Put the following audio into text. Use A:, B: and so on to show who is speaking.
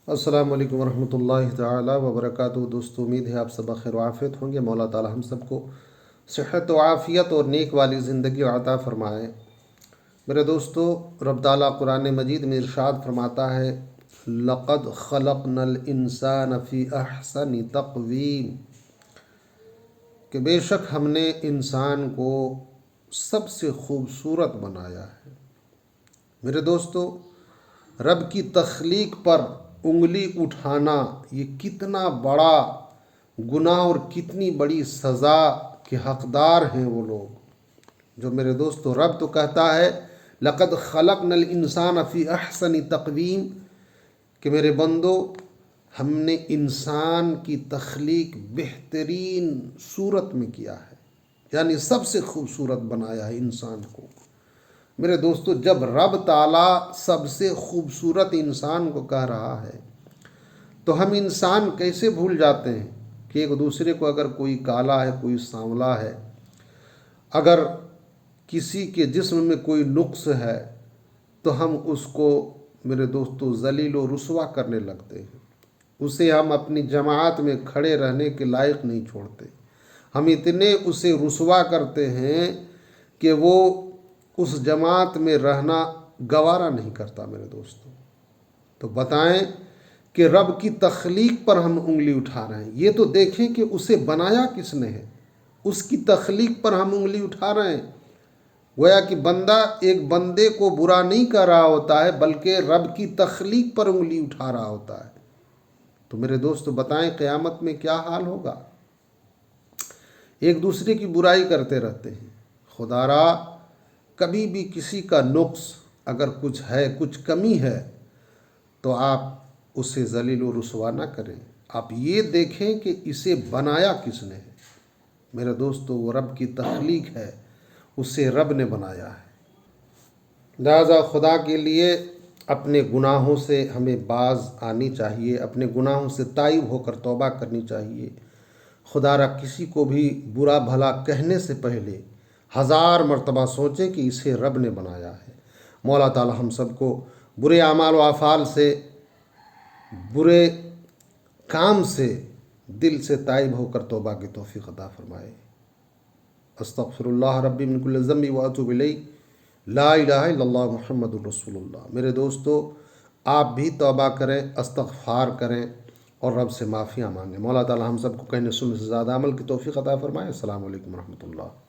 A: السلام علیکم ورحمۃ اللہ تعالی وبرکاتہ۔ دوستو، امید ہے آپ سب بخیر و عافیت ہوں گے۔ مولا تعالی ہم سب کو صحت و عافیت اور نیک والی زندگی عطا فرمائے۔ میرے دوستو، رب تعالی قرآن مجید میں ارشاد فرماتا ہے، لقد خلقنا الانسان فی احسن تقویم، کہ بے شک ہم نے انسان کو سب سے خوبصورت بنایا ہے۔ میرے دوستو، رب کی تخلیق پر انگلی اٹھانا یہ کتنا بڑا گناہ اور کتنی بڑی سزا کے حقدار ہیں وہ لوگ جو، میرے دوستو، رب تو کہتا ہے لقد خلقنا الانسان فی احسن تقویم، کہ میرے بندو، ہم نے انسان کی تخلیق بہترین صورت میں کیا ہے، یعنی سب سے خوبصورت بنایا ہے انسان کو۔ میرے دوستو، جب رب تعالیٰ سب سے خوبصورت انسان کو کہہ رہا ہے تو ہم انسان کیسے بھول جاتے ہیں کہ ایک دوسرے کو، اگر کوئی کالا ہے کوئی سانولا ہے، اگر کسی کے جسم میں کوئی نقص ہے تو ہم اس کو، میرے دوستو، ذلیل و رسوا کرنے لگتے ہیں، اسے ہم اپنی جماعت میں کھڑے رہنے کے لائق نہیں چھوڑتے، ہم اتنے اسے رسوا کرتے ہیں کہ وہ اس جماعت میں رہنا گوارا نہیں کرتا۔ میرے دوستو، تو بتائیں کہ رب کی تخلیق پر ہم انگلی اٹھا رہے ہیں، یہ تو دیکھیں کہ اسے بنایا کس نے ہے، اس کی تخلیق پر ہم انگلی اٹھا رہے ہیں۔ گویا کہ بندہ ایک بندے کو برا نہیں کر رہا ہوتا ہے، بلکہ رب کی تخلیق پر انگلی اٹھا رہا ہوتا ہے۔ تو میرے دوستو بتائیں قیامت میں کیا حال ہوگا؟ ایک دوسرے کی برائی کرتے رہتے ہیں۔ خدا را، کبھی بھی کسی کا نقص اگر کچھ ہے، کچھ کمی ہے، تو آپ اسے ذلیل و رسوا نہ کریں، آپ یہ دیکھیں کہ اسے بنایا کس نے ہے۔ میرے دوستو، وہ رب کی تخلیق ہے، اسے رب نے بنایا ہے۔ لہذا خدا کے لیے اپنے گناہوں سے ہمیں باز آنی چاہیے، اپنے گناہوں سے تائب ہو کر توبہ کرنی چاہیے۔ خدا را، کسی کو بھی برا بھلا کہنے سے پہلے 1000 مرتبہ سوچیں کہ اسے رب نے بنایا ہے۔ مولا تعالی ہم سب کو برے اعمال و افعال سے، برے کام سے دل سے تائب ہو کر توبہ کی توفیق عطا فرمائے۔ استغفر اللہ ربی من کل ذنب واتوب الیہ، لا الہ الا اللہ محمد الرسول اللہ۔ میرے دوستو، آپ بھی توبہ کریں، استغفار کریں اور رب سے معافیاں مانگیں۔ مولا تعالی ہم سب کو کہنے سننے سے زیادہ عمل کی توفیق عطا فرمائے۔ السلام علیکم ورحمۃ اللہ۔